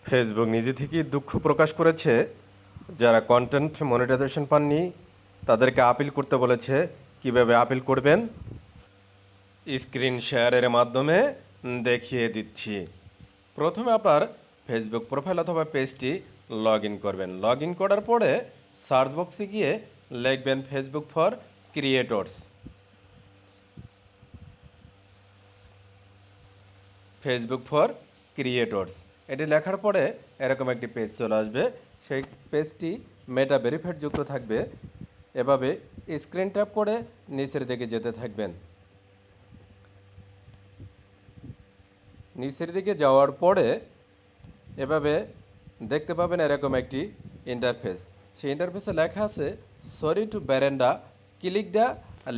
Facebook নিজে থেকেই দুঃখ প্রকাশ করেছে, যারা কন্টেন্ট মনিটাইজেশন পাননি তাদেরকে আপিল করতে বলেছে। কিভাবে আপিল করবেন স্ক্রিন শেয়ারের মাধ্যমে দেখিয়ে দিচ্ছি। প্রথমে আপনার ফেসবুক প্রোফাইল অথবা পেজটি লগ ইন করবেন। লগ ইন করার পরে সার্চ বক্সে গিয়ে লিখবেন Facebook for creators. Facebook for creators এটি লেখার পরে এরকম একটি পেজ চলে আসবে। সেই পেজটি মেটা ভেরিফাইড যুক্ত থাকবে। এভাবে স্ক্রিন ট্যাপ করে নিচের দিকে যেতে থাকবেন। নিচের দিকে যাওয়ার পরে এভাবে দেখতে পাবেন এরকম একটি ইন্টারফেস। সেই ইন্টারফেসে লেখা আছে সরি টু ব্যারেন্ডা, click the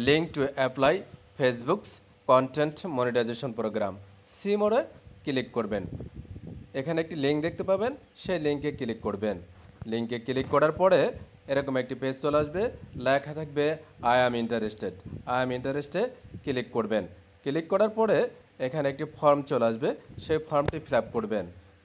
link to apply Facebook's content monetization program. See মোড়ে ক্লিক করবেন। এখানে একটি লিঙ্ক দেখতে পাবেন, সেই লিঙ্কে ক্লিক করবেন। লিঙ্কে ক্লিক করার পরে এরকম একটি পেজ চলে আসবে, লেখা থাকবে I am interested. I am ইন্টারেস্টে ক্লিক করবেন। ক্লিক করার পরে এখানে একটি ফর্ম চলে আসবে, সেই ফর্মটি ফিল আপ করবেন।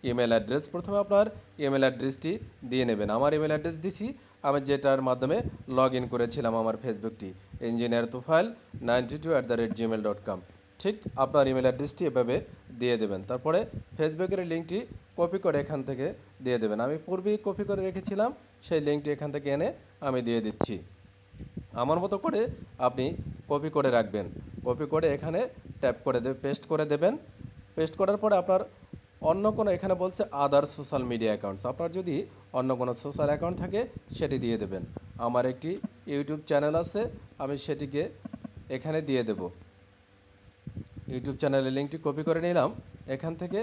ইমেল অ্যাড্রেস, প্রথমে আপনার ইমেল অ্যাড্রেসটি দিয়ে নেবেন। আমার ইমেল অ্যাড্রেস দিছি, আমি যেটার মাধ্যমে লগ ইন করেছিলাম আমার ফেসবুকটি, ইঞ্জিনিয়ার তুফাইল 92@gmail.com। ঠিক আপনার ইমেল অ্যাড্রেসটি এভাবে দিয়ে দেবেন। তারপরে ফেসবুকের লিঙ্কটি কপি করে এখান থেকে দিয়ে দেবেন। আমি পূর্বেই কপি করে রেখেছিলাম, সেই লিঙ্কটি এখান থেকে এনে আমি দিয়ে দিচ্ছি। আমার মতো করে আপনি কপি করে রাখবেন। কপি করে এখানে ট্যাপ করে পেস্ট করে দেবেন। পেস্ট করার পরে আপনার অন্য কোনো, এখানে বলছে আদার সোশ্যাল মিডিয়া অ্যাকাউন্টস, আপনার যদি অন্য কোনো সোশ্যাল অ্যাকাউন্ট থাকে সেটি দিয়ে দেবেন। আমার একটি ইউটিউব চ্যানেল আছে, আমি সেটিকে এখানে দিয়ে দেব। ইউটিউব চ্যানেলের লিঙ্কটি কপি করে নিলাম, এখান থেকে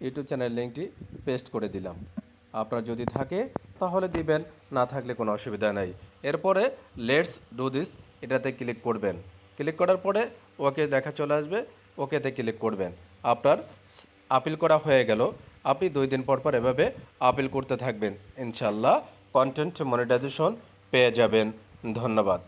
ইউটিউব চ্যানেলের লিঙ্কটি পেস্ট করে দিলাম। আপনার যদি থাকে তাহলে দিবেন, না থাকলে কোনো অসুবিধা নেই। এরপরে লেটস ডু দিস এটাতে ক্লিক করবেন। ক্লিক করার পরে ওকে দেখা চলে আসবে, ওকেতে ক্লিক করবেন। আপনার আপিল করা হয়ে গেল। আপনি 2 দিন পর পর এভাবে আপিল করতে থাকবেন, ইনশাল্লাহ কন্টেন্ট মনিটাইজেশন পেয়ে যাবেন। ধন্যবাদ।